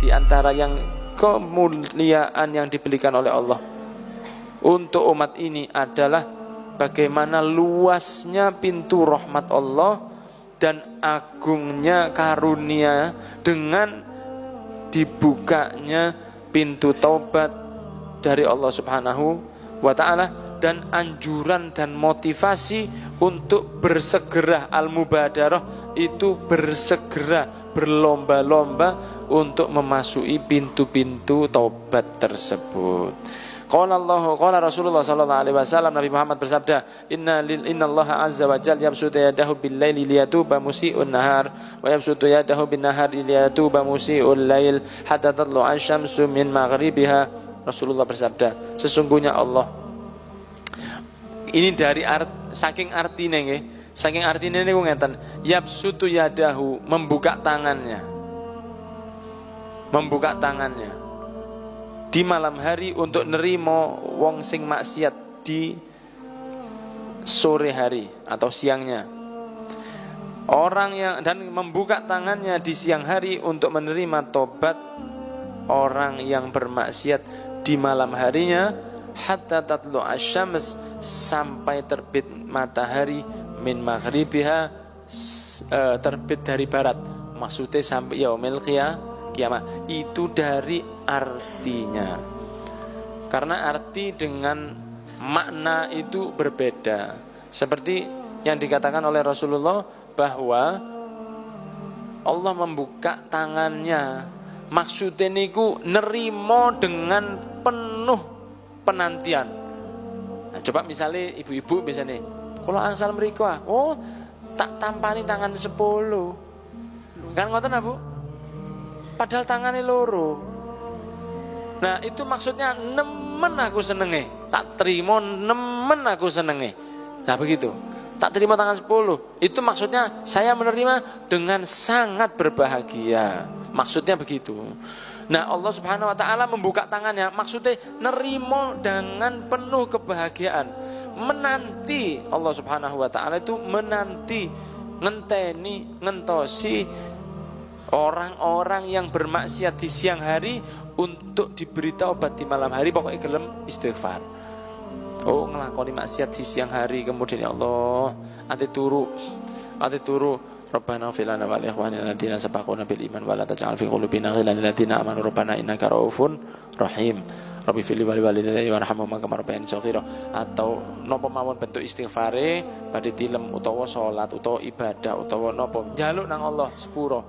di antara yang kemuliaan yang diberikan oleh Allah untuk umat ini adalah bagaimana luasnya pintu rahmat Allah dan agungnya karunia dengan dibukanya pintu taubat dari Allah Subhanahu wa ta'ala, dan anjuran dan motivasi untuk bersegera, al-mubadarah itu bersegera, berlomba-lomba untuk memasuki pintu-pintu taubat tersebut. Qala Rasulullah sallallahu alaihi wasallam, Nabi Muhammad bersabda, innallaha azza wa jalla yabsutu yadahu bil laili liyatuba musii'un nahar wa yabsutu yadahu bin nahari liyatuba musii'ul lail hatta tatlu'a asy-syamsu min maghribiha. Rasulullah bersabda, sesungguhnya Allah, ini dari saking artinya nggih, saking artinya niku ngeten, yabsutu yadahu, membuka tangannya di malam hari untuk nerimo wong sing maksiat di sore hari atau siangnya. Orang yang dan membuka tangannya di siang hari untuk menerima tobat orang yang bermaksiat di malam harinya, hatta tatlu asyams, sampai terbit matahari, min maghribiha, terbit dari barat, maksudnya sampai yaumil kiamat. Itu dari artinya, karena arti dengan makna itu berbeda. Seperti yang dikatakan oleh Rasulullah bahwa Allah membuka tangannya, maksudnya niku nerimo dengan penuh penantian. Nah, coba misalnya ibu-ibu misalnya, kalau asal mereka, oh tak tampani tangan 10, kan ngoten Bu? Padahal tangannya loro. Nah itu maksudnya nemen aku senenge, tak terima nemen aku senenge. Nah begitu, tak terima tangan 10, itu maksudnya saya menerima dengan sangat berbahagia. Maksudnya begitu. Nah Allah Subhanahu wa ta'ala membuka tangannya, maksudnya nerimo dengan penuh kebahagiaan. Menanti, Allah Subhanahu wa ta'ala itu menanti, ngenteni, ngentosi orang-orang yang bermaksiat di siang hari untuk diberi taubat di malam hari. Pokoknya gelem istighfar. Oh ngelakoni maksiat di siang hari, kemudian ya Allah ati turu Rabbana fil lana wa li ikhwanina alladziina sabaquna bil iman wa la taj'al fi qulubina ghillan lil ladziina amanu rabbana innaka raufun rahim. Rabbi fil wali walidayya warhamhuma kama rabbayani shaghira. Atau napa mawon bentuk istighfare badhe tilem utawa salat utawa ibadah utawa napa njaluk nang Allah sepuro,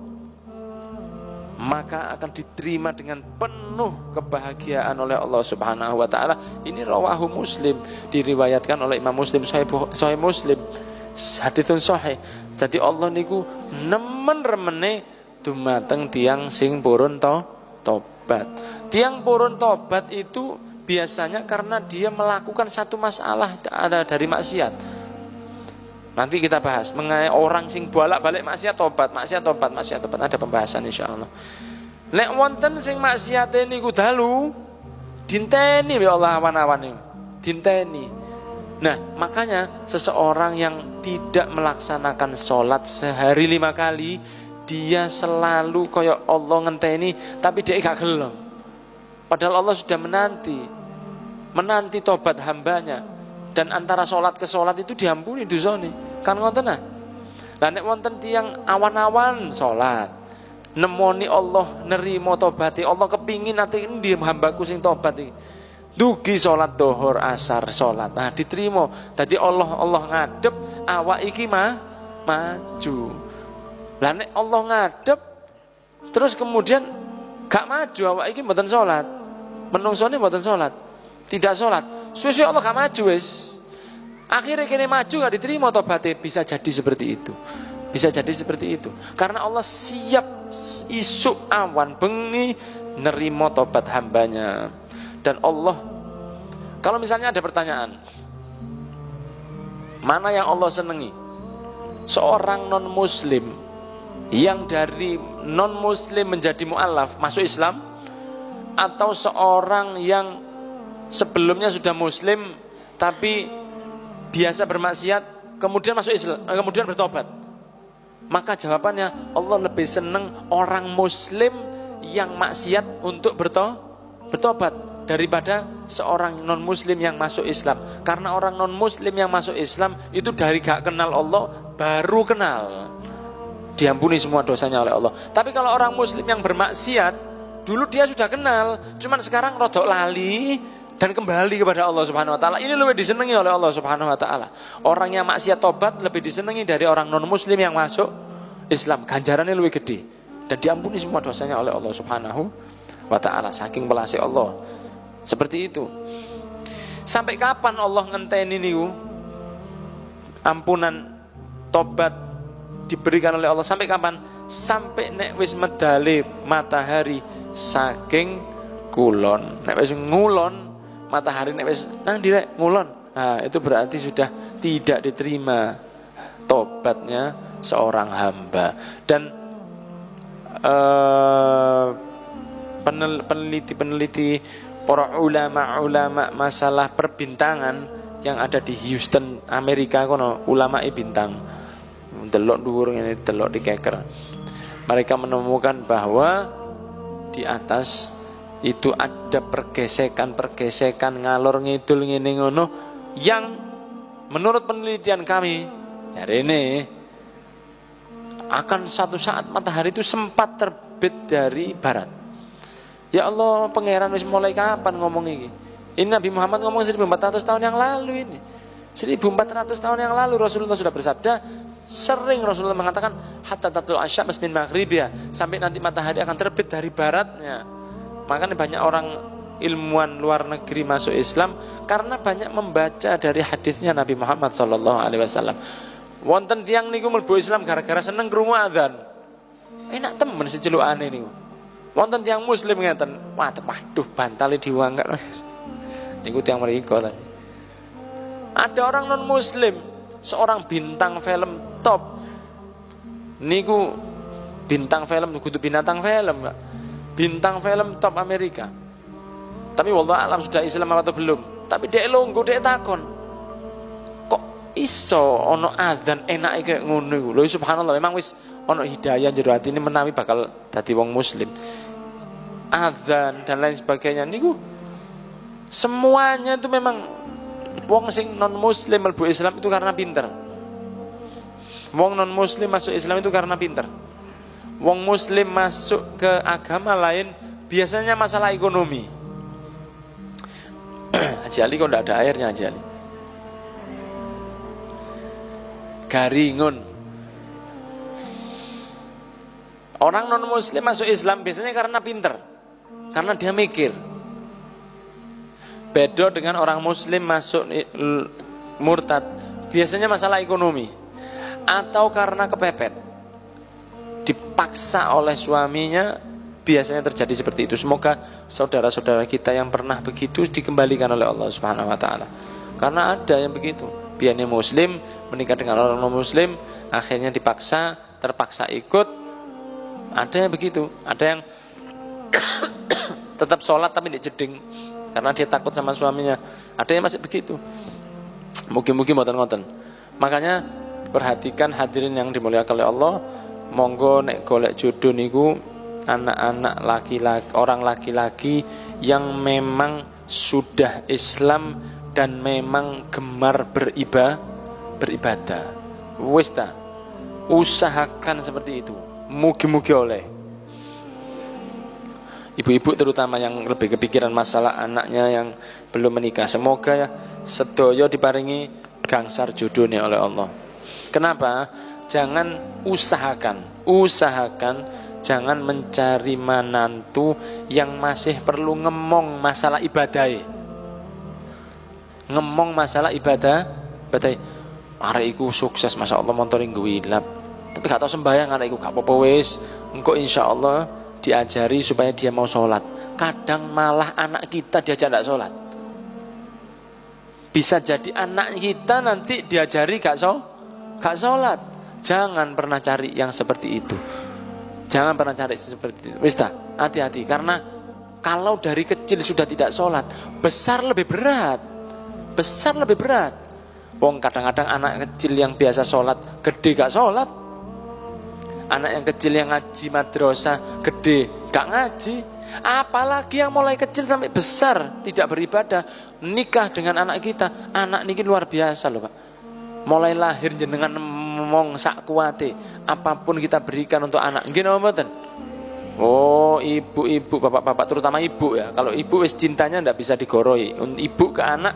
maka akan diterima dengan penuh kebahagiaan oleh Allah Subhanahu wa ta'ala. Ini rawahu Muslim, diriwayatkan oleh Imam Muslim, sahih Muslim, haditsun sahih. Jadi Allah niku nemen remene dumateng tiang sing purun tobat. Tiang purun tobat itu biasanya karena dia melakukan satu masalah ada dari maksiat. Nanti kita bahas mengenai orang sing bolak-balik maksiat tobat, ada pembahasan insyaallah. Nek wonten sing maksiate niku dalu, dinteni ya Allah awan-awan niku. Dinteni. Nah, makanya seseorang yang tidak melaksanakan sholat sehari 5 kali, dia selalu kaya Allah ngenteni tapi dia gak gelem. Padahal Allah sudah menanti tobat hambanya, dan antara sholat ke sholat itu diampuni dosane. Kan ngoten nah. Lah nek wonten tiyang awan-awan salat, nemoni Allah nerimo tobaté, Allah kepingin ati endi hambaku sing tobat iki. Dugi salat zuhur, asar salat. Nah, diterima. Dadi Allah ngadep, awak iki maju. Lah nek Allah ngadep terus kemudian gak maju, awak iki mboten salat. Menungsone mboten salat. Tidak salat. Suwe-suwe Allah gak maju wis. Akhirnya kene maju gak diterima tobatnya. Bisa jadi seperti itu. Karena Allah siap isuk awan bengi nerimo tobat hambanya. Dan Allah, kalau misalnya ada pertanyaan, mana yang Allah senangi? Seorang non muslim yang dari non muslim menjadi mu'alaf masuk Islam, atau seorang yang sebelumnya sudah muslim tapi biasa bermaksiat kemudian masuk Islam, kemudian bertobat? Maka jawabannya Allah lebih senang orang muslim yang maksiat untuk bertobat daripada seorang non muslim yang masuk Islam. Karena orang non muslim yang masuk Islam itu dari gak kenal Allah baru kenal, diampuni semua dosanya oleh Allah. Tapi kalau orang muslim yang bermaksiat, dulu dia sudah kenal, cuman sekarang rodok lali dan kembali kepada Allah Subhanahu wa taala. Ini lebih disenangi oleh Allah Subhanahu wa taala. Orang yang maksiat tobat lebih disenangi dari orang non muslim yang masuk Islam. Ganjarannya lebih gede dan diampuni semua dosanya oleh Allah Subhanahu wa taala. Saking welasé Allah. Seperti itu. Sampai kapan Allah ngenteni niku ampunan tobat diberikan oleh Allah? Sampai kapan? Sampai nek wis medale matahari saking kulon. Nek wis ngulon matahari, nek wis nang direk ngulon, nah itu berarti sudah tidak diterima tobatnya seorang hamba. Dan peneliti-peneliti, para ulama-ulama masalah perbintangan yang ada di Houston, Amerika kono, ulama bintang delok dhuwur ngene, delok dikeker. Mereka menemukan bahwa di atas itu ada pergesekan ngalor ngidul ngene ngono yang menurut penelitian kami hari ini akan satu saat matahari itu sempat terbit dari barat. Ya Allah, pangeran wis mulai kapan ngomong ini? Ini Nabi Muhammad ngomong 1400 tahun yang lalu ini. 1400 tahun yang lalu Rasulullah sudah bersabda. Sering Rasulullah mengatakan hatta tatul asyams min maghribia, sampai nanti matahari akan terbit dari baratnya. Makanya banyak orang ilmuwan luar negeri masuk Islam karena banyak membaca dari hadisnya Nabi Muhammad sallallahu alaihi wasallam. Wonten tiyang niku mlebu Islam gara-gara seneng krungu adzan. Enak temen secelukane niku. Wonten tiyang muslim ngeten, waduh bantale diwangkat. Niku tiyang mriko tadi. Ada orang non muslim, seorang bintang film top. Niku bintang film, kudu binatang film, Pak. Bintang film top Amerika. Tapi wallah alam sudah Islam atau belum. Tapi dek longgo, dek takon. Kok iso ono adzan enake kayak ngono iku? Lho subhanallah, memang wis ono hidayah jero atine menawi bakal dadi wong muslim. Adzan dan lain sebagainya niku semuanya itu memang wong sing non muslim mlebu Islam itu karena pinter. Wong non muslim masuk Islam itu karena pinter. Wong muslim masuk ke agama lain biasanya masalah ekonomi. Haji Ali kok ndak ada airnya Haji Ali? Garingun. Orang non muslim masuk Islam biasanya karena pinter, karena dia mikir. Beda dengan orang muslim masuk murtad biasanya masalah ekonomi atau karena kepepet, dipaksa oleh suaminya, biasanya terjadi seperti itu. Semoga saudara-saudara kita yang pernah begitu dikembalikan oleh Allah Subhanahu wa taala. Karena ada yang begitu, biarnya muslim menikah dengan orang non muslim, akhirnya dipaksa, terpaksa ikut. Ada yang begitu, ada yang tetap sholat tapi tidak jeding karena dia takut sama suaminya. Ada yang masih begitu. Mungkin ngoten-ngoten. Makanya perhatikan hadirin yang dimuliakan oleh Allah. Monggo nek golek jodoh niku anak-anak laki-laki, orang laki-laki yang memang sudah Islam dan memang gemar beribadah. Wis ta, usahakan seperti itu. Mugi-mugi oleh. Ibu-ibu terutama yang lebih kepikiran masalah anaknya yang belum menikah, semoga ya sedaya diparingi gangsar jodohnya oleh Allah. Kenapa? Jangan usahakan jangan mencari menantu yang masih perlu ngomong masalah ibadah. Ngomong masalah ibadah. Arek iku sukses masyaallah montoring guilap. Tapi gak tau sembahyang arek iku gak apa-apa wis. Engko insyaallah diajari supaya dia mau sholat. Kadang malah anak kita diajak gak sholat. Bisa jadi anak kita nanti diajari gak sholat. Jangan pernah cari yang seperti itu. Jangan pernah cari seperti itu. Wis ta, hati-hati. Karena kalau dari kecil sudah tidak sholat, besar lebih berat. Wong kadang-kadang anak kecil yang biasa sholat, gede gak sholat. Anak yang kecil yang ngaji madrasah, gede gak ngaji. Apalagi yang mulai kecil sampai besar tidak beribadah, nikah dengan anak kita. Anak niki luar biasa loh Pak. Mulai lahir jenengan ngomong sak kuate, apapun kita berikan untuk anak. Nggih napa mboten? Oh, ibu-ibu, bapak-bapak, terutama ibu ya. Kalau ibu wis cintanya ndak bisa digoroi. Ibu ke anak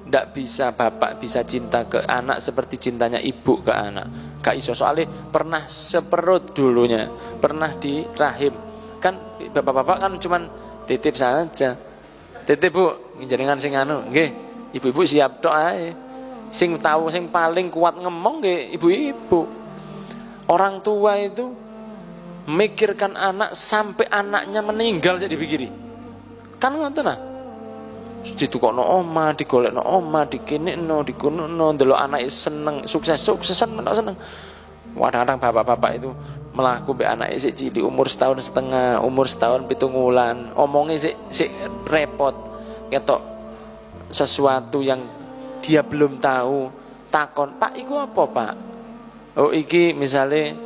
ndak bisa, bapak bisa cinta ke anak seperti cintanya ibu ke anak. Gak iso, soalnya pernah seperut dulunya, pernah di rahim. Kan bapak-bapak kan cuman titip saja. Titip Bu, jenengan sing anu, nggih. Ibu-ibu siap tok ae. Sing tahu, sing paling kuat ngomong nggih ibu-ibu. Orang tua itu mikirkan anak sampai anaknya meninggal saya dipikiri. Kan ngoten nah. Ditukokno omah, digolekno omah, dikinekno, dikunono, ndelok anake seneng, suksesan menak seneng. Kadang-kadang bapak-bapak itu melaku mbek anake sik cilik umur 1,5 tahun, umur 1,7 bulan, omongnya sik repot. Ketok sesuatu yang dia belum tahu, takon, "Pak, iku apa, Pak?" "Oh, iki misale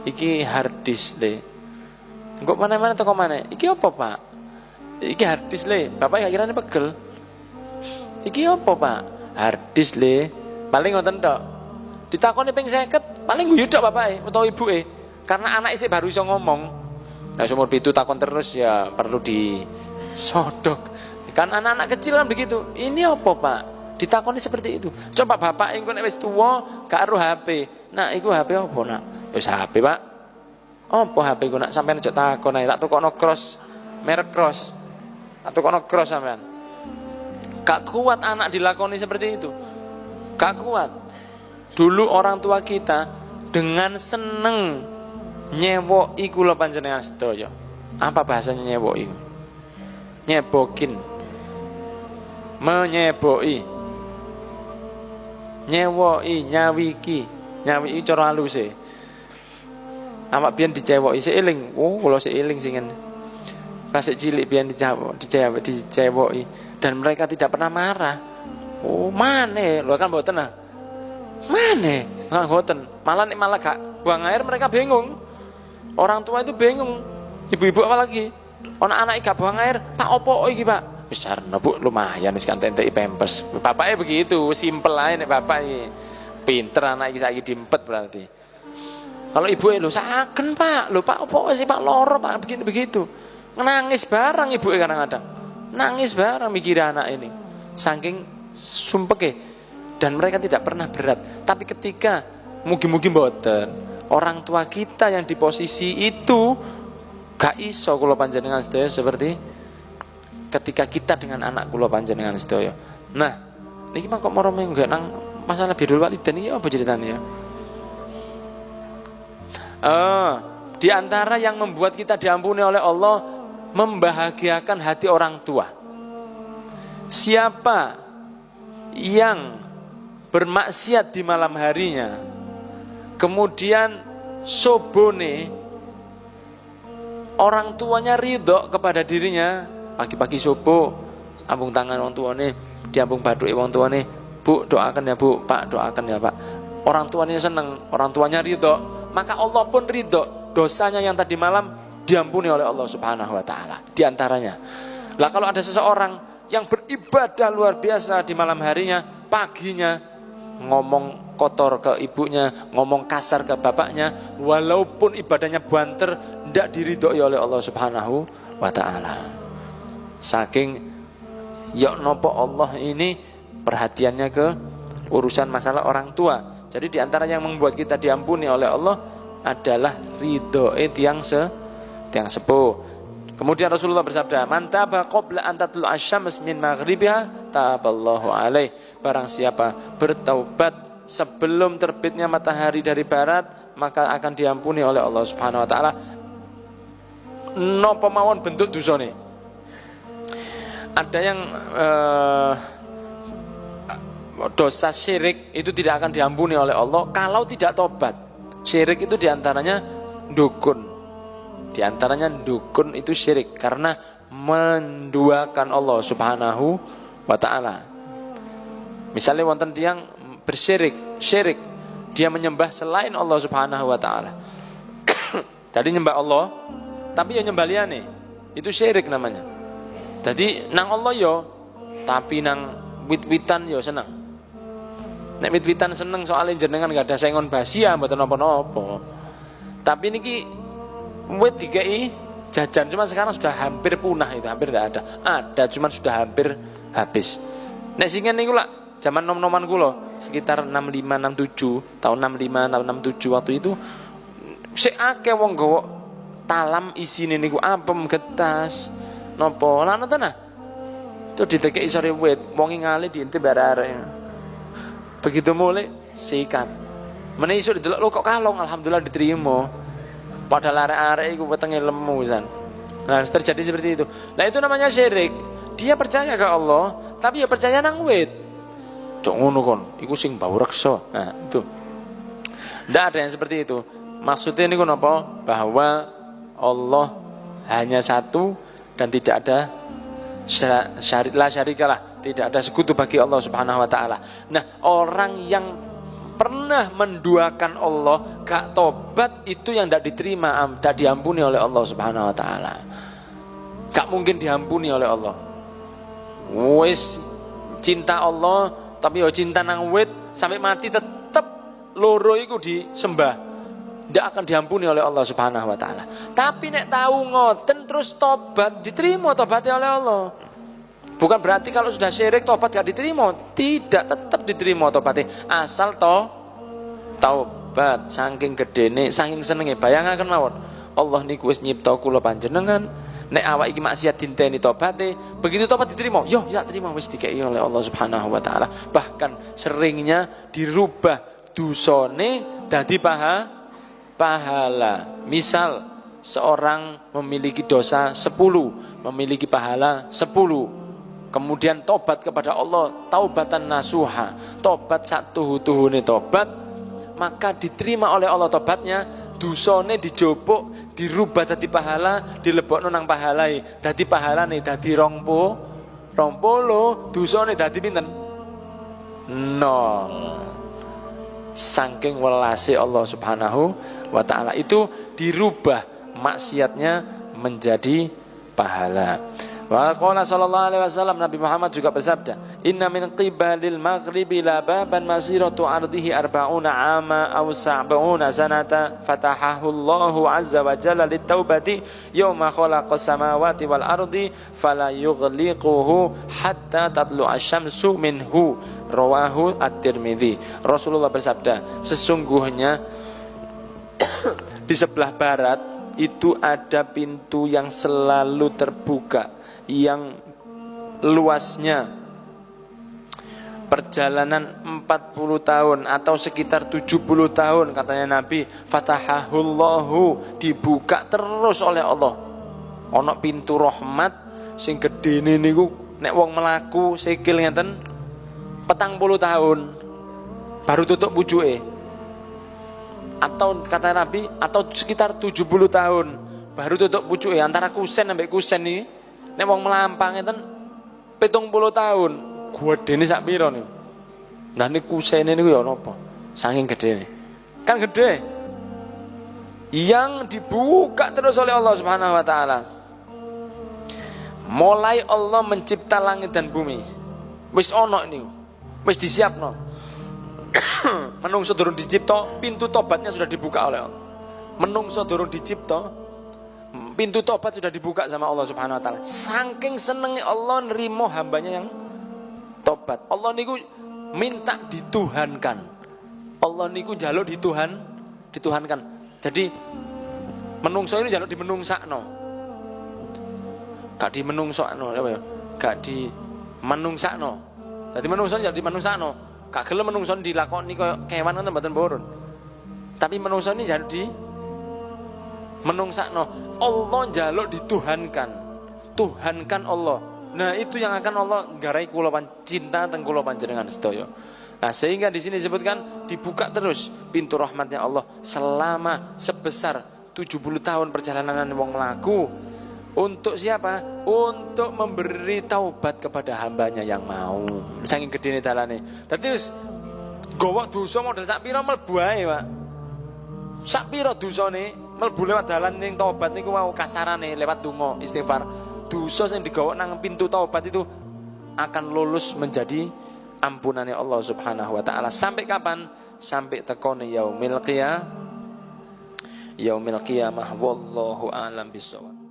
iki hard disk le." "Engko mana-mana teko mana?" "Iki apa, Pak?" "Iki hard disk le." Bapak gak kirane pegel. "Iki apa, Pak?" "Hard disk le." Paling ngoten tok. Ditakoni ping 50, paling guyu tok bapake utawa ibuke. Karena anak isih baru iso ngomong. Nah, umur 7 takon terus ya perlu disodok. Kan anak-anak kecil kan begitu. "Ini apa, Pak?" Ditakoni seperti itu. Coba bapak engko nek wis tuwa gak ero HP. "Nak, iku HP apa, Nak?" "Wis HP, Pak." "Apa HP ku, Nak? Sampeyan aja takon ae, tak tukokno cross, merek cross. Tak tukokno cross sampean." Gak kuat anak dilakoni seperti itu. Gak kuat. Dulu orang tua kita dengan seneng nyewoki kula panjenengan sedaya. Apa bahasanya nyewoki? Nyebokin. Menyeboki. Nyewoki, nyawiki. Nyawiki cara haluse. Amak biyen dicewoki seiling. Oh, kula seiling singen. Kasih cilik biyen dicewoki dan mereka tidak pernah marah. "Oh, maneh, lho kan mboten ah. Maneh, enggak mboten. Malah gak buang air mereka bingung. Orang tua itu bingung. Ibu-ibu apalagi. Ana anake gak buang air, "Pak, opo iki, Pak?" "Wis jarno, Bu, lumayan wis kan entek pampers." Bapaknya begitu, simpel ae nek bapak iki. Pinter anak iki saiki diempet berarti. Kalau ibu lho saken, Pak. "Lho, Pak, opo sih, Pak, loro, Pak?" Begini begitu. Nangis barang ibu kadang-kadang. Nangis barang mikir anak ini. Saking sumpeke. Dan mereka tidak pernah berat. Tapi ketika mugi-mugi mboten, orang tua kita yang di posisi itu gak iso kula panjenengan sedaya seperti ketika kita dengan anak kula panjenengan sedaya. Nah, niki mah kok marome enggak nang masalah birrul walidain iki apa ceritanya ya? Di antara yang membuat kita diampuni oleh Allah, membahagiakan hati orang tua. Siapa yang bermaksiat di malam harinya, kemudian sobone orang tuanya ridho kepada dirinya, pagi-pagi sobo ambung tangan orang tuane, diambung baduke wong tuane, "Bu, doakan ya, Bu, Pak, doakan ya, Pak." Orang tuanya seneng, orang tuanya ridho, maka Allah pun ridho. Dosanya yang tadi malam diampuni oleh Allah Subhanahu wa taala. Di antaranya, lah kalau ada seseorang yang beribadah luar biasa di malam harinya, paginya ngomong kotor ke ibunya, ngomong kasar ke bapaknya, walaupun ibadahnya banter, tidak diridhoi oleh Allah Subhanahu wa taala. Saking ya nopo Allah ini perhatiannya ke urusan masalah orang tua. Jadi di antara yang membuat kita diampuni oleh Allah adalah ridhoe tiang sepuh. Kemudian Rasulullah bersabda, "Man taba qabla an tatlu asy-syams min maghribiha taballahu alaih." Barang siapa bertaubat sebelum terbitnya matahari dari barat, maka akan diampuni oleh Allah Subhanahu wa taala napa mawon bentuk dosane. Ada yang dosa syirik itu tidak akan diampuni oleh Allah kalau tidak tobat. Syirik itu diantaranya dukun. Diantaranya dukun itu syirik karena menduakan Allah Subhanahu wa taala. Misalnya wonten tiyang bersyirik, syirik, dia menyembah selain Allah Subhanahu wa taala. Tadi nyembah Allah, tapi ya nyembah liyane. Itu syirik namanya. Jadi nang Allah yo, tapi nang wit-witan yo seneng. Nek wit-witan seneng soalnya jenengan gak ada sengon basia mboten napa-napa. Tapi niki wit dikei jajan, cuman sekarang sudah hampir punah itu, hampir tidak ada. Ada, cuman sudah hampir habis. Nek singen niku lak zaman nom-noman kula sekitar 65 67, tahun 65 tahun 67 waktu itu sik akeh wong gawa talam isine niku apem getas napa lan ngoten nah. Itu ditekeki sore wit, wong ngali diintip arek-arek. Begitu mulai sikat. Meneh iso didelok lho kok kalong, alhamdulillah diterima. Padahal arek-arek iku wetenge lemu san. Nah, terjadi seperti itu. Nah, itu namanya syirik. Dia percaya ke Allah, tapi ya percaya nang wit. Cok ngono kon, iku sing bau reksa. Nah, itu. Ndak ada yang seperti itu. Maksudnya niku napa? Bahwa Allah hanya satu dan tidak ada syarikalah, tidak ada sekutu bagi Allah Subhanahu wa taala. Nah, orang yang pernah menduakan Allah gak tobat itu yang tidak diterima, tidak diampuni oleh Allah Subhanahu wa taala. Gak mungkin diampuni oleh Allah. Wis cinta Allah tapi yo cinta nang wit sampai mati tetap loro iku disembah. Tidak akan diampuni oleh Allah Subhanahu wa taala. Tapi nek tahu ngoten terus tobat, diterima tobatnya oleh Allah. Bukan berarti kalau sudah syirik tobat gak diterima. Tidak, tetap diterima tobatnya. Asal taubat saking gedene, saking senenge. Bayangaken mawon. Allah niku wis nyipta kula panjenengan. Nek awak iki maksiat dinteni tobaté, begitu tobat diterima. Yo, ya terima wis dikei oleh Allah Subhanahu wa taala. Bahkan seringnya dirubah dosane dadi pahala. Misal seorang memiliki dosa 10, memiliki pahala 10. Kemudian tobat kepada Allah, taubatan nasuha, tobat satu tuhune tobat, maka diterima oleh Allah tobatnya, dosane dijopuk, dirubah dadi pahala, dilebokno nang pahalai, dadi pahalane dadi 20, dosane dadi pinten? 0. Saking welase Allah Subhanahu wa taala itu dirubah maksiatnya menjadi pahala. Wa qala sallallahu alaihi wasallam, Nabi Muhammad juga bersabda, "Inna min qibalil maghribi la baban masiratu ardihi arba'una ama aw sab'una sanata fatahahu Allahu azza wa jalla litaubati yauma khalaqas samawati wal ardi fala yughliquhu hatta tatlu'a syamsu minhu." Rawahu At-Tirmidzi. Rasulullah bersabda, sesungguhnya di sebelah barat itu ada pintu yang selalu terbuka, yang luasnya perjalanan 40 tahun atau sekitar 70 tahun katanya Nabi. Fatahahullahu, dibuka terus oleh Allah. Ono pintu rahmat sing gedene niku nek wong melaku sikil ngeten 40 tahun baru tutup pucuke. Atau kata Nabi, atau sekitar 70 tahun baru tutup pucuke. Antara kusen sampai kusen nih nek wong melampang ngeten 70 tahun. Gedene sak pira niku? Lah niku kusene niku ya napa? Saking gedene. Kan gede. Yang dibuka terus oleh Allah Subhanahu wa taala. Mulai Allah mencipta langit dan bumi. Wis ono niku. Wis disiapno. Menungso durung dicipta, pintu tobatnya sudah dibuka oleh Allah. Menungso durung dicipta, pintu tobat sudah dibuka sama Allah Subhanahu wa taala. Saking senenge Allah nerimo hambanya yang tobat. Allah niku minta dituhankan. Allah niku njaluk dituhankan. Jadi menungso ini njaluk dimenungsakno. Gak dimenungsakno apa ya? Gak dimenungsakno. Dadi menungso njaluk dimenungsakno. Gak gelem menungso dilakoni kaya kewan ngoten mboten purun. Tapi menungso ini njaluk di menungsakno. Allah njaluk dituhankan. Tuhankan Allah. Nah, itu yang akan Allah nggarai kula cinta teng kula panjenengan sedaya. Nah, sehingga di sini disebutkan dibuka terus pintu rahmatnya Allah selama sebesar 70 tahun perjalanan wong mlaku. Untuk siapa? Untuk memberi taubat kepada hambanya yang mau. Saking gedene dalane. Dadi wis gowok dosa model sak pira mlebu ae, Pak. Sak pira dosane mlebu lewat dalan ning taubat niku mau kasarane lewat donga istighfar. Dosa sing digawa nang pintu taubat itu akan lulus menjadi ampunannya Allah Subhanahu wa taala. Sampai kapan? Sampai tekone yaumil qiyamah. Wallahu a'lam bishawab.